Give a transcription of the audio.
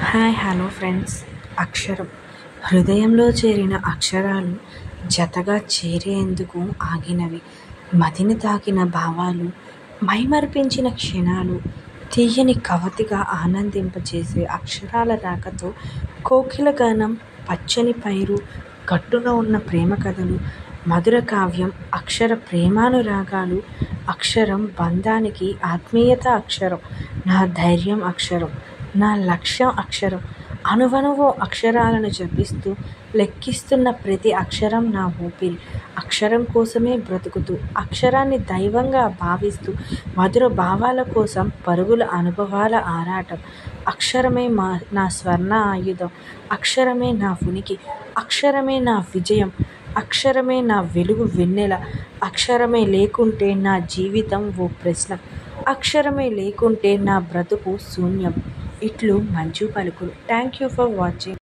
Hi hello friends. అక్షరం హృదయంలో చేరిన అక్షరాలు జతగా చేరేందుకు ఆగినవి. మదిని తాకిన భావాలు, మైమరిపించిన క్షణాలు, తీయని కవతిగా ఆనందింపచేసే అక్షరాల రాకతో కోకిల గానం, పచ్చని పైరు, గట్టున ఉన్న ప్రేమ కథలు, మధుర కావ్యం, అక్షర ప్రేమానురాగాలు. అక్షరం బంధానికి ఆత్మీయత. అక్షరం నా ధైర్యం. అక్షరం నా లక్ష్యం. అక్షరం అణువణువు అక్షరాలను జపిస్తూ లెక్కిస్తున్న ప్రతి అక్షరం నా ఊపిరి. అక్షరం కోసమే బ్రతుకుతూ, అక్షరాన్ని దైవంగా భావిస్తూ, మధుర భావాల కోసం పరుగుల అనుభవాల ఆరాటం. అక్షరమే నా స్వర్ణ ఆయుధం. అక్షరమే నా ఉనికి. అక్షరమే నా విజయం. అక్షరమే నా వెలుగు వెన్నెల. అక్షరమే లేకుంటే నా జీవితం ఓ ప్రశ్న. అక్షరమే లేకుంటే నా బ్రతుకు శూన్యం. ఇట్లు మంజు పలుకులు. Thank you for watching.